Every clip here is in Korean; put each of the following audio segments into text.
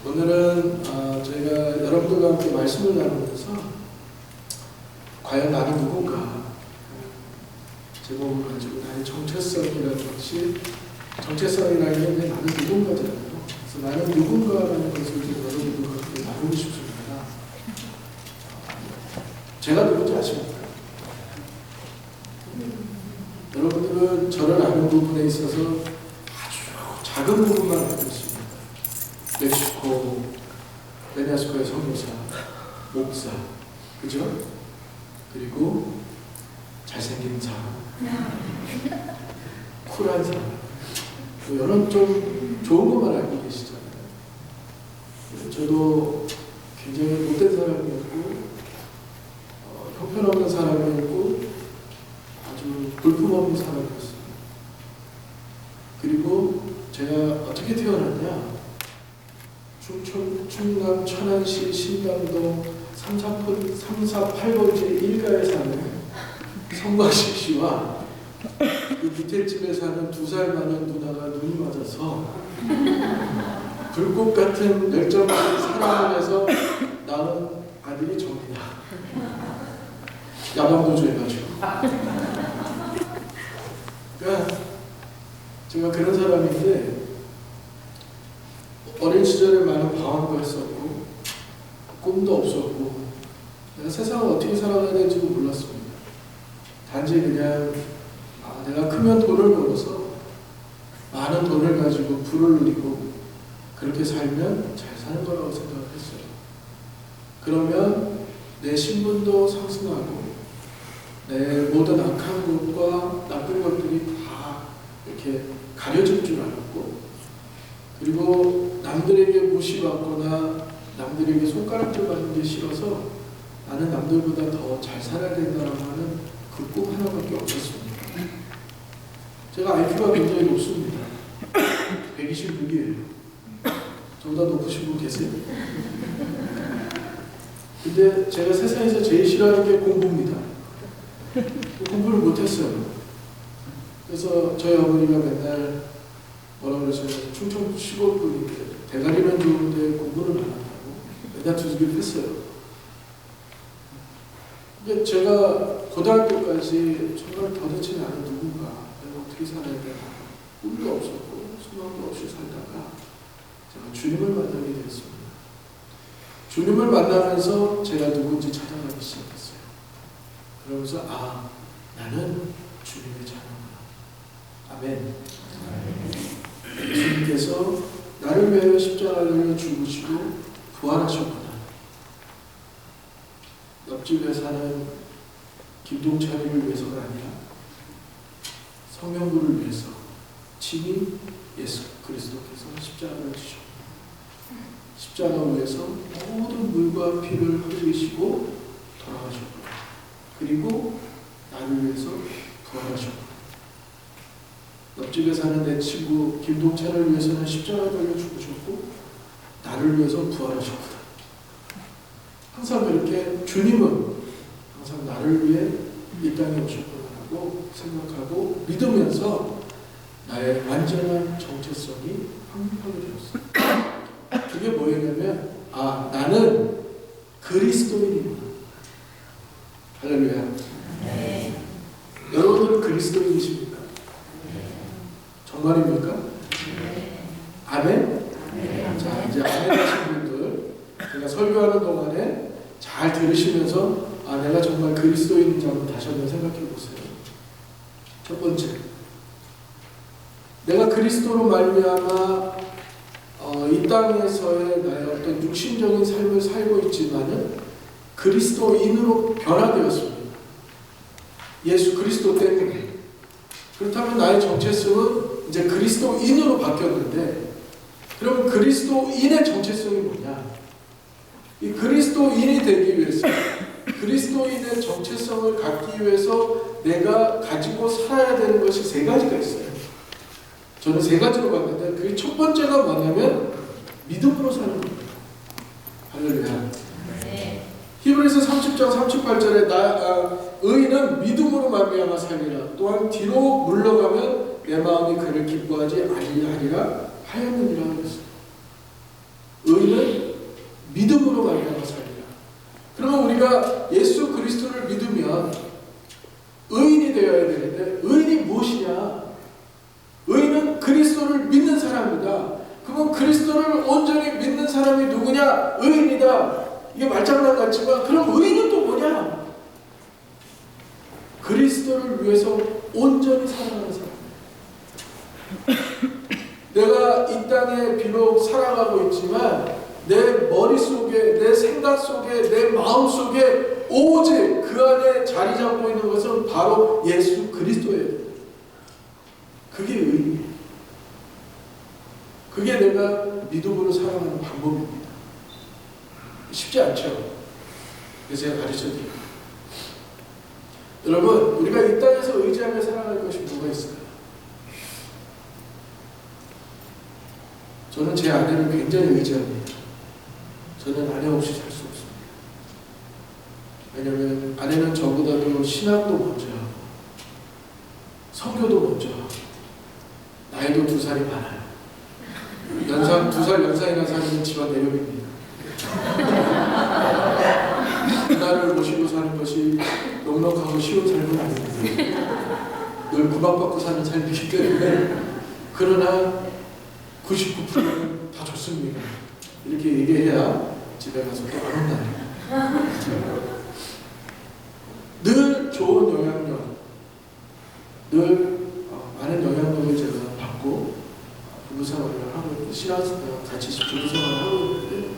오늘은 저희가 여러분들과 함께 말씀을 나누면서 과연 나는 누군가 제목을 가지고 나의 정체성이라는 것이 정체성이라는 게 나는 누군가잖아요. 그래서 나는 누군가라는 것을 여러분들과 함께 나누고 싶습니다. 제가 누군지 아십니까? 여러분들은 저를 아는 부분에 있어서 아주 작은 부분만 알고 있습니다. 멕시코, 베네수엘의 선교사, 목사, 그죠? 그리고 잘생긴 사람, 쿨한 사람, 또 이런 좀 좋은 것만 알고 계시잖아요. 저도 굉장히 못된 사람이었고, 형편없는 사람이었고, 아주 볼품없는 사람이었어요. 그리고 제가 어떻게 태어났냐? 충남 천안시 신당동 348번지 일가에 사는 성광식 씨와 그 밑에 집에 사는 2살 많은 누나가 눈이 맞아서 불꽃 같은 열정을 사랑을 해서 낳은 아들이 저입니다. 야방도 좋아해가지고. 그러니까 제가 그런 사람인데 어린 시절에 많은 방황도 했었고 꿈도 없었고 내가 세상을 어떻게 살아가야 될지도 몰랐습니다. 단지 그냥 내가 크면 돈을 벌어서 많은 돈을 가지고 부를 누리고 그렇게 살면 잘 사는 거라고 생각을 했어요. 그러면 내 신분도 상승하고 내 모든 악한 것과 나쁜 것들이 다 이렇게 가려질 줄 알았고 그리고 남들에게 무시받거나 남들에게 손가락질 받는 게 싫어서 나는 남들보다 더 잘 살아야 된다고 하는 그 꿈 하나밖에 없었습니다. 제가 IQ가 굉장히 높습니다. 126이에요. 저보다 높으신 분 계세요? 근데 제가 세상에서 제일 싫어하는 게 공부입니다. 공부를 못했어요. 그래서 저희 어머니가 맨날 뭐라고 그러셨냐면 충청 시골분인데 대가리는 좋은데 공부는 안 한다고 맨날 두들기를 했어요. 근데 제가 고등학교까지 정말 도대체 나는 누군가 내가 어떻게 살아야 되나 꿈도 없었고 소망도 없이 살다가 제가 주님을 만나게 됐습니다. 주님을 만나면서 제가 누군지 찾아가기 시작했어요. 그러면서 나는 주님의 자녀구나. 아멘. 주님께서 나를 위하여 십자가를 죽으시고 부활하셨구나. 옆집에 사는 김동찬이를 위해서가 아니라 성령부를 위해서 친히 예수 그리스도께서 십자가를 지셨고 십자가 위에서 모든 물과 피를 흘리시고 돌아가셨구나. 그리고 나를 위해서 부활하셨구나. 옆집에 사는 내 친구 김동찬을 위해서는 십자가 달려 죽으셨고 나를 위해서 부활하셨구나. 항상 그렇게 주님은 항상 나를 위해 이 땅에 오셨구나라고 생각하고 믿으면서 나의 완전한 정체성이 확립하게 되었어요. 그게 뭐였냐면 나는 그리스도인이구나. 할렐루야. 네. 여러분들은 그리스도인이십니까? 정말입니까? 네. 아멘? 네. 자, 이제 아멘 하신 분들 제가 설교하는 동안에 잘 들으시면서 내가 정말 그리스도인인지 한번 다시 한번 생각해 보세요. 첫 번째, 내가 그리스도로 말미암아 이 땅에서의 나의 어떤 육신적인 삶을 살고 있지만은 그리스도인으로 변화되었습니다. 예수 그리스도 때문에. 그렇다면 나의 정체성은 이제 그리스도인으로 바뀌었는데 그러면 그리스도인의 정체성이 뭐냐? 이 그리스도인이 되기 위해서 그리스도인의 정체성을 갖기 위해서 내가 가지고 살아야 되는 것이 3가지가 있어요. 저는 3가지로 봤는데 그게 첫 번째가 뭐냐면 믿음으로 사는 겁니다. 할렐루야. 네. 히브리서 30장 38절에 의인은 믿음으로 말미암아 살리라. 또한 뒤로 물러가면 내 마음이 그를 기뻐하지 아니하리라 하였느니라 그랬어요. 의인은 믿음으로 말미암아 살리라. 그러면 우리가 예수 그리스도를 믿으면 의인이 되어야 되는데, 의인이 무엇이냐? 의인은 그리스도를 믿는 사람이다. 그러면 그리스도를 온전히 믿는 사람이 누구냐? 의인이다. 이게 말장난 같지만, 그럼 의인은 또 뭐냐? 그리스도를 위해서 온전히 살아가는 사람. 내가 이 땅에 비록 살아가고 있지만 내 머릿속에, 내 생각 속에, 내 마음 속에 오직 그 안에 자리 잡고 있는 것은 바로 예수 그리스도예요. 그게 의인이에요. 그게 내가 믿음으로 살아가는 방법입니다. 쉽지 않죠? 그래서 제가 가르쳐드립니다. 여러분, 우리가 이 땅에서 의지하며 살아갈 것이 뭐가 있을까요? 저는 제 아내를 굉장히 의지합니다. 저는 아내 없이 살 수 없습니다. 왜냐하면 아내는 저보다도 신앙도 먼저 하고 성교도 먼저 하고 나이도 2살이 많아요. 2살 연상이나 사는 집안 내력입니다. 나를 모시고 사는 것이 넉넉하고 쉬운 삶은 아닙니다. 늘 구박받고 사는 삶이기 때문에, 그러나 99%는 다 좋습니다. 이렇게 얘기해야 집에 가서 또 안 혼나요. 늘 좋은 영향력, 늘 많은 영향력을 제가 받고 부부생활을 하고, 신앙생활 같이 부부생활을 하고 있는데,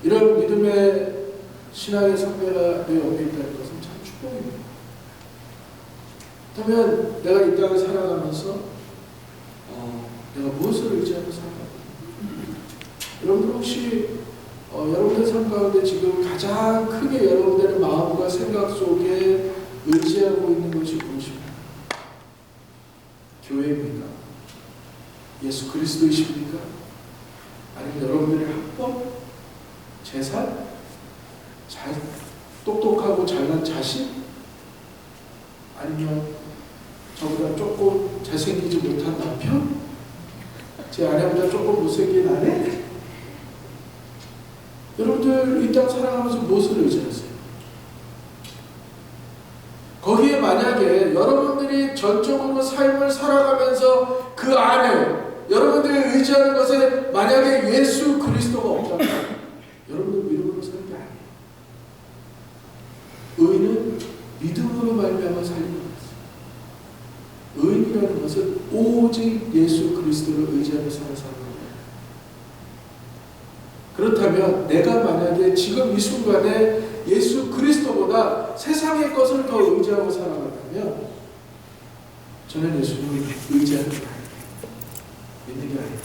이런 믿음의 신앙의 선배가 내 옆에 있다는 것은 참 축복입니다. 그렇다면 내가 이 땅을 살아가면서 내가 무엇을 의지하고 살아가고, 여러분들 혹시 여러분들 삶 가운데 지금 가장 크게 여러분들의 마음과 생각 속에 의지하고 있는 것이 무엇입니까? 교회입니까? 예수 그리스도이십니까? 아니면 여러분들의 학벌? 재산? 똑똑하고 잘난 자식? 아니면 저보다 조금 잘생기지 못한 남편? 제 아내보다 조금 못생긴 아내? 여러분들 이 땅 살아가면서 무엇을 의지하세요? 거기에 만약에 여러분들이 전적으로 삶을 살아가면서 그 안에 여러분들이 의지하는 것에 만약에 예수 그리스도가 없다면 여러분들 믿음으로 사는 게 아니에요. 의인은 믿음으로 말미암아 살리는 것이에요. 의인이라는 것은 오직 예수 그리스도를 의지하며 사는 사람입니다. 그렇다면 내가 만약에 지금 이 순간에 예수 그리스도보다 세상의 것을 더 의지하고 살아간다면 저는 예수님을 의지하는 게 아니에요. 믿는 게 아니에요.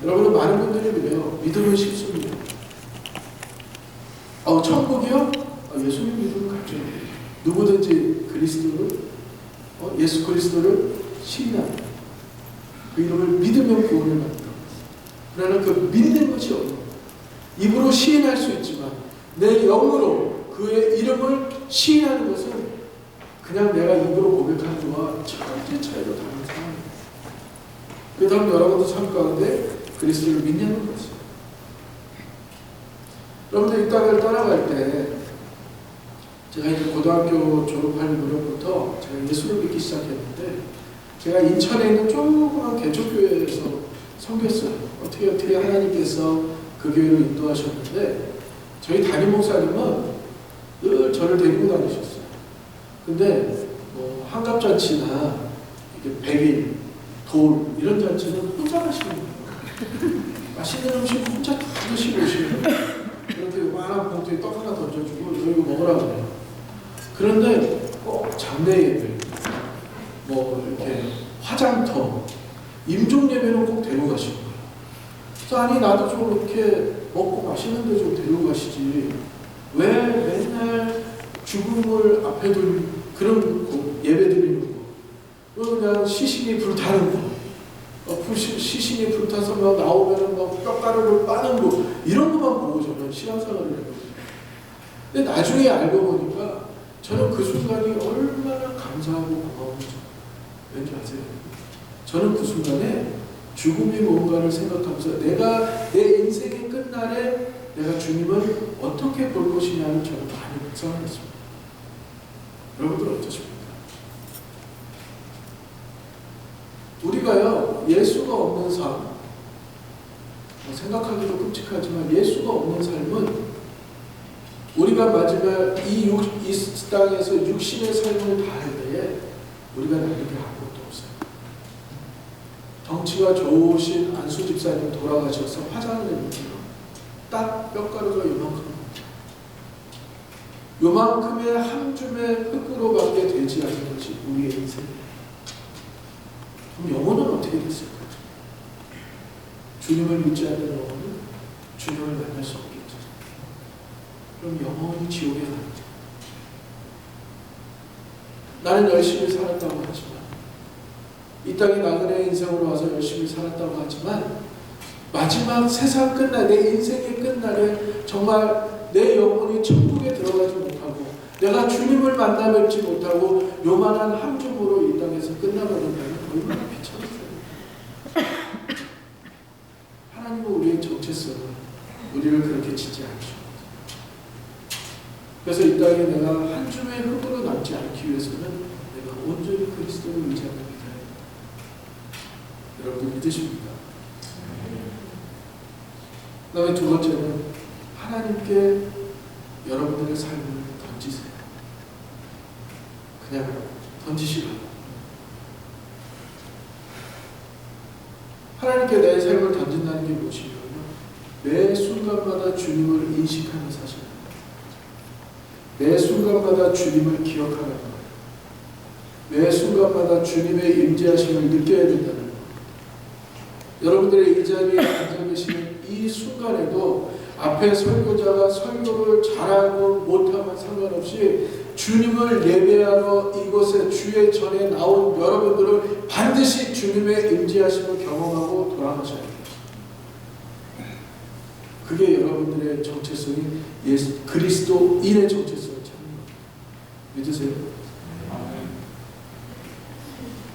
여러분은 많은 분들이 그래요. 믿음은 쉽습니다. 천국이요? 예수님 믿으면 가죠. 누구든지 그리스도를 예수 그리스도를 시인합니다. 그 이름을 믿으면 구원을 받는다. 그러나 그 믿는 것이 없는, 입으로 시인할 수 있지만 내 영으로 그의 이름을 시인하는 것은 그냥 내가 입으로 고백하는 것과 천지 차이로 다른 상황입니다. 그 다음 여러분도 삶 가운데 그리스도를 믿냐는 것이죠. 여러분들 이 땅을 떠나갈 때, 제가 이제 고등학교 졸업할 무렵부터 제가 예수를 믿기 시작했는데, 제가 인천에 있는 조그만 개척교회에서 섬겼어요. 어떻게 하나님께서 그 교회를 인도하셨는데, 저희 담임 목사님은 늘 저를 데리고 다니셨어요. 근데 한갑잔치나 이렇게 백일, 돌 이런 잔치는 혼자 가시는 거예요. 맛있는 음식 혼자 다 드시고 오시는 거예요. 이렇게 요만한 봉투에 떡 하나 던져주고 너 이거 먹으라 그래요. 그런데 꼭 장례 예배, 이렇게 화장터, 임종 예배는 꼭 데리고 가시는 거예요. 그래서 아니 나도 좀 이렇게 먹고 맛있는 데 좀 데리고 가시지, 왜 맨날 죽음을 앞에 둘 그런 예배 드리는 거, 그냥 시신이 불타는 거, 시신이 불타서 막 나오면은 막 뼈가루를 빠는 거, 이런 것만 보고 저는 신앙생활을 했거든요. 근데 나중에 알고 보니까 저는 그 순간이 얼마나 감사하고 고마운지 왠지 아세요? 저는 그 순간에 죽음이 뭔가를 생각하면서 내가 내 인생의 끝날에 내가 주님을 어떻게 볼 것이냐는 저는 많이 묵상했습니다. 여러분들 어떠십니까? 우리가요, 예수가 없는 삶, 생각하기도 끔찍하지만 예수가 없는 삶은 우리가 마지막 이 땅에서 육신의 삶을 다할 때에 우리가 남는 게 아무것도 없어요. 덩치가 좋으신 안수 집사님 돌아가셔서 화장을 내놓기로 딱 뼈가루가 요만큼의 한 줌의 흙으로밖에 되지 않는 것이 우리의 인생이에요. 그럼 영혼은 어떻게 됐을까요? 주님을 믿지 않는 영혼은 주님을 만날 수 없겠죠. 그럼 영혼이 지옥에 가는 거죠. 나는 열심히 살았다고 하지만, 이 땅에 나그네 인생으로 와서 열심히 살았다고 하지만, 마지막 세상 끝날, 내 인생의 끝날에 정말 내 영혼이 천국에 들어가지 못하고 내가 주님을 만나 뵙지 못하고 요만한 한 줌으로 이 땅에서 끝나버린다면 얼마나 비참했어요. 하나님은 우리의 정체성을 우리를 그렇게 짓지 않죠. 그래서 이 땅에 내가 한 줌의 흙으로 남지 않기 위해서는 내가 온전히 그리스도를 의지하는 믿어야 합니다. 여러분들 믿으십니까? 그 다음에 두 번째는 하나님께 여러분들의 삶을 던지세요. 그냥 던지시라고. 하나님께 내 삶을 던진다는 게 무엇이냐면 매 순간마다 주님을 인식하는 사실입니다. 매 순간마다 주님을 기억하는 거예요. 매 순간마다 주님의 임재하심을 느껴야 된다는 거예요. 여러분들의 이 자리에 앉아 계시는 이 순간에도 앞에 설교자가 설교를 잘하고 못하면 상관없이 주님을 예배하러 이곳에 주의 전에 나온 여러분들은 반드시 주님의 임재하심을 경험하고 돌아가셔야 돼요. 그게 여러분들의 정체성이 예수 그리스도인의 정체성을 찾는 거예요. 믿으세요?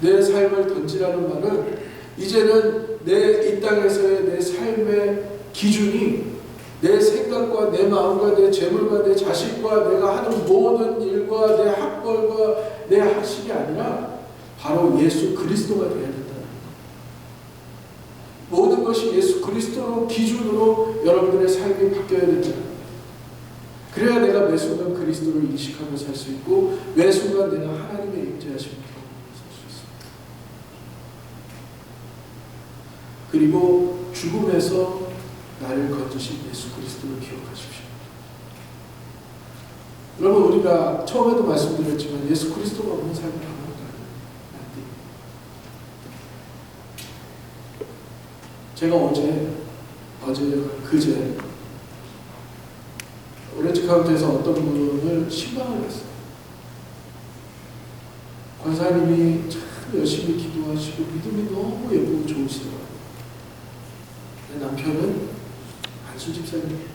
내 삶을 던지라는 말은 이제는 내 이 땅에서의 내 삶의 기준이 내 생각과 내 마음과 내 재물과 내 자식과 내가 하는 모든 일과 내 학벌과 내 학식이 아니라 바로 예수 그리스도가 되어야 된다는 거예요. 모든 것이 예수 그리스도로 기준으로 여러분들의 삶이 바뀌어야 된다는 거예요. 그래야 내가 매 순간 그리스도를 인식하고 살 수 있고 매 순간 내가 하나님의 임재하심을 경험하고 살 수 있습니다. 그리고 죽음에서 나를 건지신 예수 그리스도를 기억하십시오. 여러분, 우리가 처음에도 말씀드렸지만 예수 그리스도가 없는 삶은 아무것도 안 돼요. 제가 그제 오렌지 카운트에서 어떤 분을 신방을 했어요. 권사님이 참 열심히 기도하시고 믿음이 너무 예쁘고 좋으시더라고요. 남편은 안수 집사님이에요.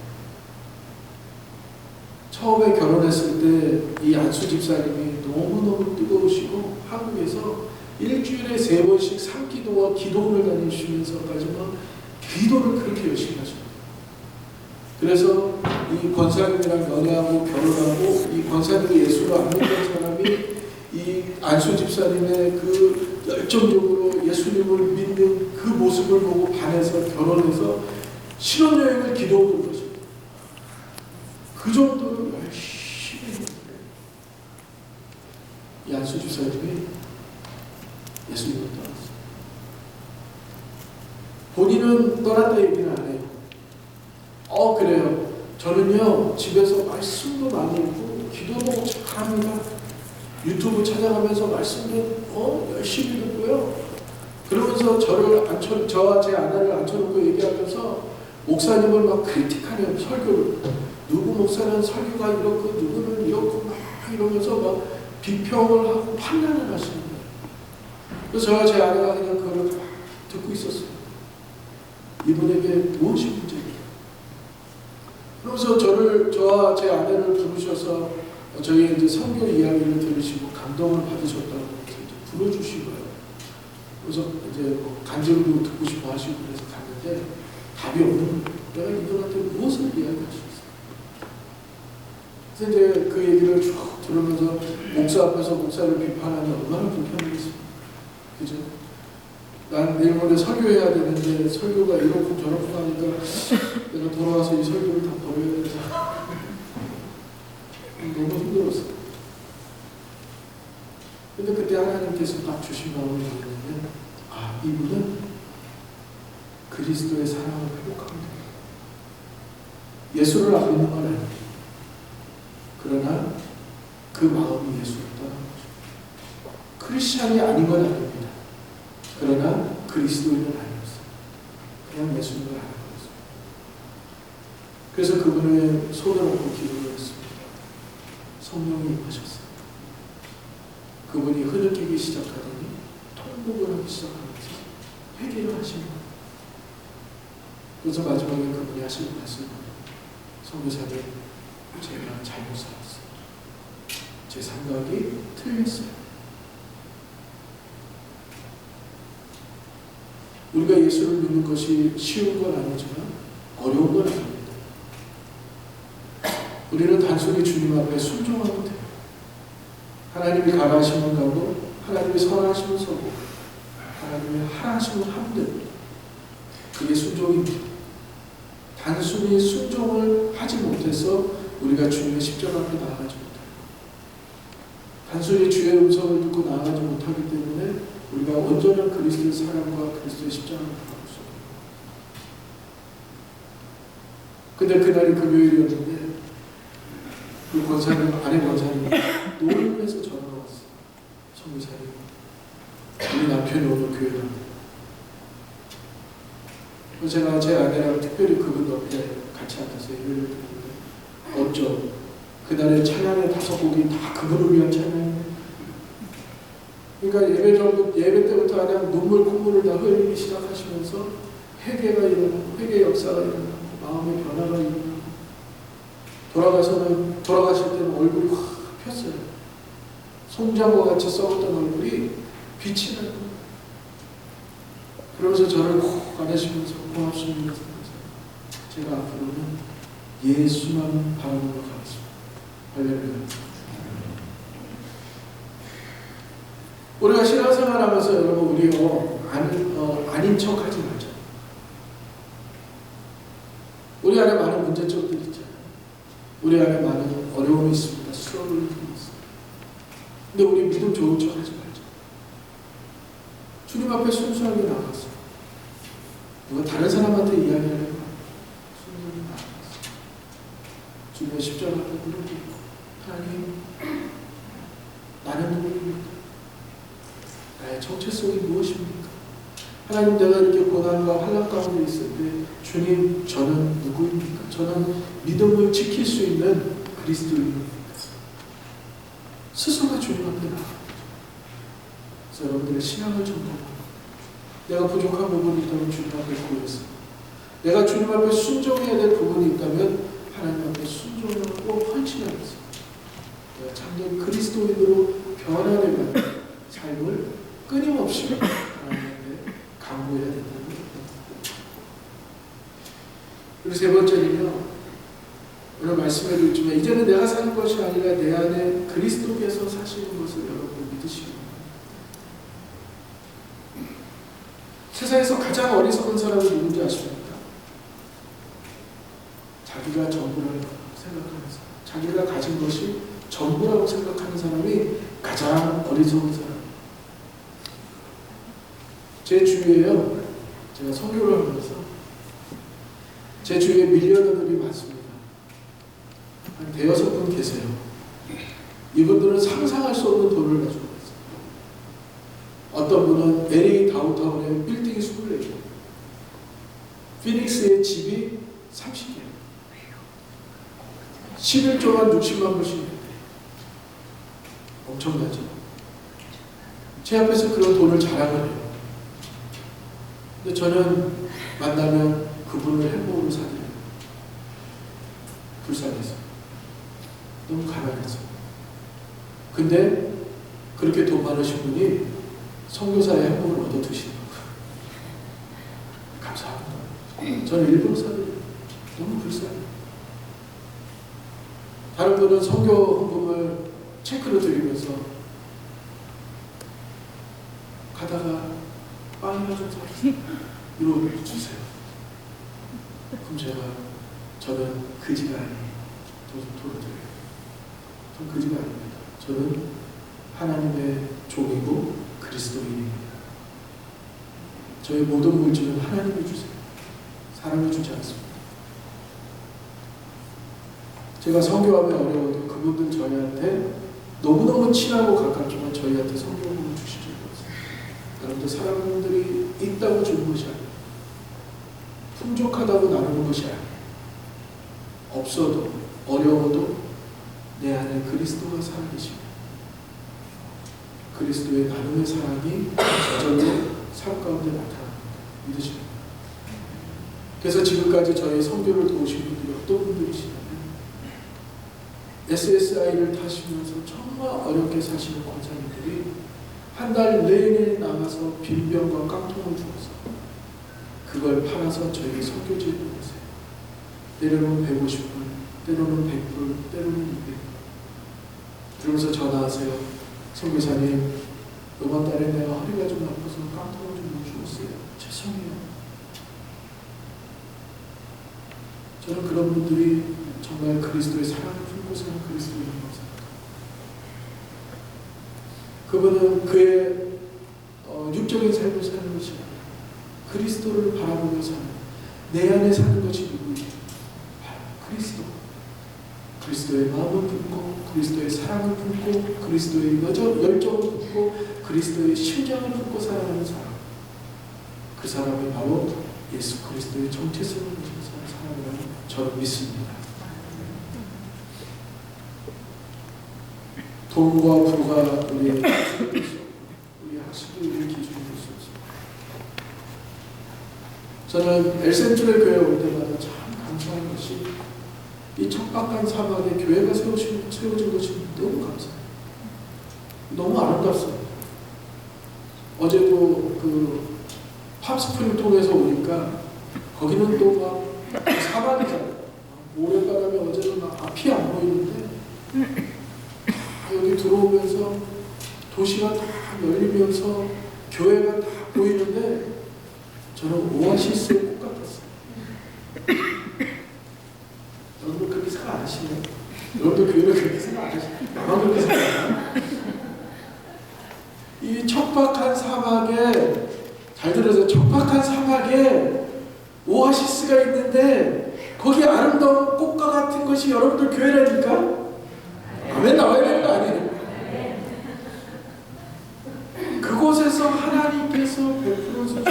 처음에 결혼했을 때 이 안수 집사님이 너무너무 뜨거우시고 한국에서 일주일에 3번씩 상기도와 기도를 다니시면서까지 막 기도를 그렇게 열심히 하셨어요. 그래서 이 권사님이랑 연애하고 결혼하고 이 권사님이 예수를 안 믿는 사람이 이 안수 집사님의 그 열정적으로 예수님을 믿는 그 모습을 보고 반해서 결혼해서 신혼여행을 기도하는 거죠. 그 정도로 열심히 했는데 이 안수 집사님이 예수님을 떠났어요. 본인은 떠났다 얘기는 안 해요. 그래요. 저는요 집에서 말씀도 많이 읽고 기도도 잘합니다. 유튜브 찾아가면서 말씀도 열심히 듣고요. 그러면서 저와 제 아내를 앉혀놓고 얘기하면서 목사님을 막 크리틱하네요. 설교를. 누구 목사는 설교가 이렇고 누구는 이렇고 막 이러면서 막 비평을 하고 판단을 하시는 거예요. 그래서 저와 제 아내가 그냥 그걸 듣고 있었어요. 이분에게 무엇이 문제일까? 그러면서 저와 제 아내를 부르셔서 저희 이제 선교 이야기를 들으시고 감동을 받으셨다고 이제 불러주신 거예요. 그래서 이제 뭐 간증도 듣고 싶어 하시고 그래서 갔는데 답이 없는 거예요. 내가 이분한테 무엇을 이야기할 수 있어요? 그래서 이제 그 얘기를 쭉 들으면서 목사 앞에서 목사를 비판하니 얼마나 불편하겠습니까? 그죠? 난 내일 모레 설교해야 되는데 설교가 이렇고 저렇고 하니까 내가 돌아와서 이 설교를 다 버려야 되잖아. 너무 힘들었어. 근데 그때 하나님께서 딱 주신 마음을 보는데, 아, 이분은 그리스도의 사랑을 회복합니다. 예수를 안 믿는 건 아닙니다. 그러나 그 마음이 예수를 떠난 거죠. 크리스찬이 아닌 건 아닙니다. 그러나 그리스도인은 아니었어요. 그냥 예수님을 아는 거였어요. 그래서 그분의 손을 얹고 기도를 했습니다. 성령이 임하셨어요. 그분이 흐느끼기 시작하더니 통곡을 하기 시작하면서 회개를 하시는 거예요. 그래서 마지막에 그분이 하시는 말씀은, 선교사님, 제가 잘못 살았어요. 제 생각이 틀렸어요. 우리가 예수를 믿는 것이 쉬운 건 아니지만 어려운 건 아닙니다. 우리는 단순히 주님 앞에 순종하면 돼요. 하나님이 가라 하시면 가고, 하나님이 서라 하시면 서고, 하나님이 하라 하시면 하면 됩니다. 그게 순종입니다. 단순히 순종을 하지 못해서 우리가 주님의 십자가 앞에 나아가지 못해요. 단순히 주의 음성을 듣고 나아가지 못하기 때문에 우리가 온전한 그리스도의 사랑과 그리스도의 십자가를 바라볼 수 없어요. 근데 그날이 금요일이었는데 그 권사님, 아내 권사님이 노름에서 전화가 왔어요. 성교사님, 우리 남편이 오늘 교회를 합니다. 제가 제 아내랑 특별히 그분 옆에 같이 앉아서 예배를 드렸는데, 어쩜 그날의 찬양의 5곡이 다 그분을 위한 찬양이에요. 그러니까 예배 때부터 그냥 눈물 콧물을 다 흘리기 시작하시면서 회개가 일어나고, 회개 역사가 일어나고, 마음의 변화가 일어나고, 돌아가실 때는 얼굴이 확 폈어요. 송장과 같이 썩었던 얼굴이 빛이 나요. 그러면서 저를 콕 안아주면서 고맙습니다. 제가 앞으로는 예수만 바라보러 가겠습니다. 할렐루야. 우리가 신앙생활 하면서 여러분, 우리 아닌 척 하지 말자. 우리 안에 많은 문제점들이 있잖아요. 우리 안에 많은 어려움이 있습니다. 수고를 있습니다. 근데 우리 믿음 좋은 척 하지 말자. 주님 앞에 순수하게 나갔어. 누가 다른 사람한테 이야기하려고 순수하게 나갔어. 주님의 십자가 앞에 무릎 꿇고, 하나님, 나는 누구입니까? 나의 정체성이 무엇입니까? 하나님, 내가 이렇게 고난과 환난 가운데 있을 때 주님, 저는 누구입니까? 저는 믿음을 지킬 수 있는 그리스도인입니까? 스스로가 주님 앞에 나가죠. 그래서 여러분들의 신앙을 점검하고, 내가 부족한 부분이 있다면 주님 앞에 구해서, 내가 주님 앞에 순종해야 될 부분이 있다면 하나님 앞에 순종하고 헌신하면서 내가 참된 그리스도인으로 변화되는 삶을 끊임없이 하나님 앞에 강구해야 된다는 겁니다. 그리고 세 번째는요, 오늘 말씀해드렸지만 이제는 내가 사는 것이 아니라 내 안에 그리스도께서 사시는 것을 여러분 믿으시기 바랍니다. 세상에서 가장 어리석은 사람이 누군지 아십니까? 자기가 전부라고 생각하는 사람, 자기가 가진 것이 전부라고 생각하는 사람이 가장 어리석은 사람. 제 주위에요, 제가 설교를 하면서 제 주위에 밀리어너들이 많습니다. 한 5분 계세요. 이분들은 상상할 수 없는 돈을 가지고 있어요. 어떤 분은 LA 다운타운에 빌딩이 24개, 피닉스에 집이 30개, 11조만 60만 불씩 냈대요. 엄청나죠? 제 앞에서 그런 돈을 자랑을 해요. 근데 저는 만나면 그분을 햄버거를 사드려요. 불쌍해서. 너무 가난해서. 근데 그렇게 돈 많으신 분이 선교사의 행복을 얻어 드시는 거예요. 감사합니다. 저는 일부러 사드려요. 너무 불쌍해요. 다른 분은 선교 헌금을 체크로 드리면서 가다가 빵이나 좀 사주세요. 이러고 주세요. 그럼 저는 그지가 아니에요. 도와드려요. 전 그지가 아닙니다. 저는 하나님의 종이고 그리스도인입니다. 저의 모든 물질은 하나님이 주세요. 사람이 주지 않습니다. 제가 선교하면 어려워도 그분들 저희한테 너무너무 친하고 가깝지만 저희한테 선교를 주시지 않습니다. 여러분들 사람들이 있다고 주는 것이 아니에요. 풍족하다고 나누는 것이 아니에요. 없어도 어려워도 내 안에 그리스도가 살아계십니다. 그리스도의 나눔의 사랑이 저절로 삶 가운데 나타납니다. 믿으십니까? 그래서 지금까지 저희 선교를 도우신 분들이 어떤 분들이시냐면 SSI를 타시면서 정말 어렵게 사시는 권사님들이 한 달 내내 나가서 빈병과 깡통을 주어서 그걸 팔아서 저희 선교지에 보내세요. 때로는 150불, 때로는 100불, 때로는 200불. 그러면서 전화하세요. 선교사님, 이번 달에 내가 허리가 좀 아파서 깡통을 좀 주었어요. 죄송해요. 저는 그런 분들이 정말 그리스도의 사랑을 품고 사는 그리스도인이라고 생각합니다. 그분은 그의 육적인 삶을 사는 것이 아니라 그리스도를 바라보며 사는, 내 안에 사는 것이 누구예요? 그리스도. 그리스도의 마음을 품고 그리스도의 사랑을 품고 그리스도의 열정을 품고 그리스도의 심장을 품고 살아가는 사람, 그 사람이 바로 예수 그리스도의 정체성을 가지고 사는 사람이라고 저는 믿습니다. 돈과 부가 우리의 우리 학식이 우리의 기준이 될 수 없습니다. 저는 엘센트레 교회에 올 때마다 참 감사한 것이 이 척박한 사막에 교회가 세워진 것이 너무 감사해요. 너무 아름답습니다. 어제도 그 팝스프링 통해서 오니까 거기는 또 막 사막이잖아요. 모래바람에 어제는 막 앞이 안 보이는데 여기 들어오면서 도시가 다 열리면서 교회가 다 보이는데 저는 오아시스의 꽃 같았어요. 여러분들 그렇게 생각 안 하시나요? 여러분들 교회를 그렇게 생각 안 하시나요? 나만 그렇게 생각하나? 이 척박한 사막에, 잘 들으세요. 척박한 사막에 오아시스가 있는데 거기 아름다운 꽃과 같은 것이 여러분들 교회라니까? 아멘 나와야 되는 거 아니에요? 그곳에서 하나님께서 베풀어서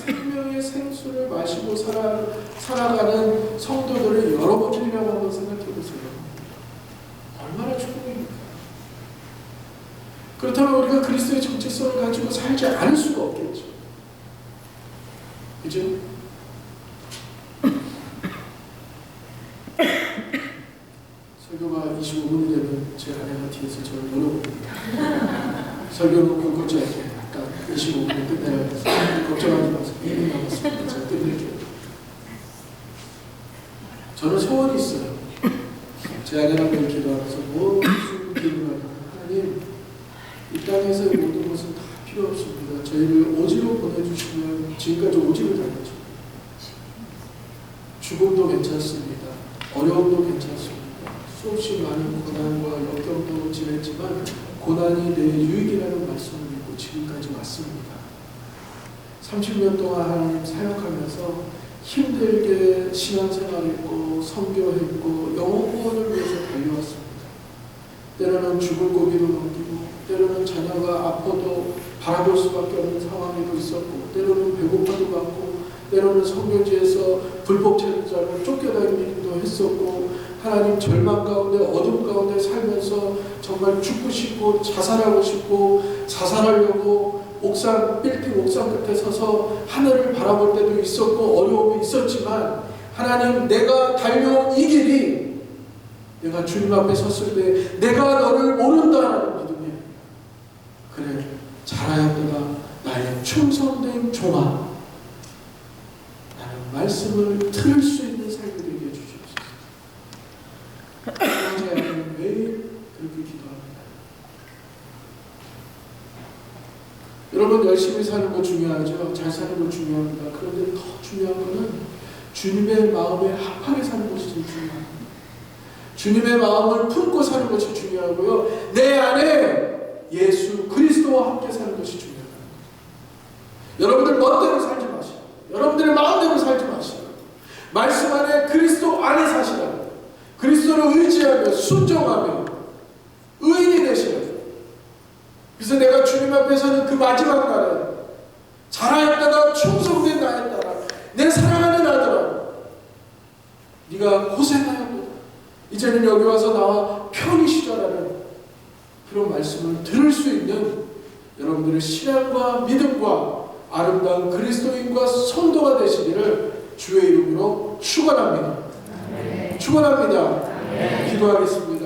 생명의 생수를 마시고 살아가는 성도들을 여러분들이라고 한번 생각해 보세요. 얼마나 축복입니까? 그렇다면 우리가 그리스도의 정체성을 가지고 살지 않을 수가 없겠죠. 그죠? 설교가 25분이 되면 제 아내가 뒤에서 저를 노려봅니다. 설교는 굵고 짧게 약간 25분에 끝내야 해서 걱정하지 마세요. 2분 남았습니다. 제가 끝낼게요. 저는 소원이 있어요. 제 아내랑 늘 기도하면서 무슨 기도를 하나님, 이 땅에서의 모든 것은 다 필요 없습니다. 저희를 오지로 보내주시면 지금까지 오지를 다녔죠. 죽음도 괜찮습니다. 어려움도 괜찮습니다. 수없이 많은 고난과 역경도 지냈지만 고난이 내 유익이라는 말씀을 믿고 지금까지 왔습니다. 30년 동안 하나님 사역하면서 힘들게 신앙생활했고 선교했고 영혼구원을 위해서 달려왔습니다. 때로는 죽을 고비도 넘기고 때로는 자녀가 아파도 바라볼 수밖에 없는 상황에도 있었고 때로는 배고파도 받고 때로는 선교지에서 불법 체류자로 쫓겨다니기도 했었고 하나님 절망 가운데 어둠 가운데 살면서 정말 죽고 싶고 자살하고 싶고 자살하려고 빌딩 옥상 끝에 서서 하늘을 바라볼 때도 있었고 어려움이 있었지만 하나님, 내가 달려온 이 길이 내가 주님 앞에 섰을 때 내가 너를 모른다라는 믿음이 그래 잘하였도다 나의 충성된 종아, 나는 말씀을 들을 수 있는 삶이 되게 해주시옵소서. 형제는 매일 그렇게 기도합니다. 여러분, 열심히 사는 거 중요하죠. 잘 사는 거 중요합니다. 그런데 더 중요한 거는 주님의 마음에 합하게 사는 것이 제일 중요합니다. 주님의 마음을 품고 사는 것이 중요하고요. 내 안에 예수 그리스도와 함께 사는 것이 중요합니다. 여러분들 멋대로 살지 마시고, 여러분들의 마음대로 살지 마시고, 말씀 안에 그리스도 안에 사시라. 그리스도를 의지하며 순종하며 의인이 되시라. 그래서 내가 주님 앞에 서는 그 마지막 날에 자라였다가 충성된 나에 따라 내 사랑하는 아들아, 네가 고생하였구나. 이제는 여기 와서 나와 편히 쉬자라는 그런 말씀을 들을 수 있는 여러분들의 신앙과 믿음과 아름다운 그리스도인과 성도가 되시기를 주의 이름으로 축원합니다. 축원합니다. 기도하겠습니다.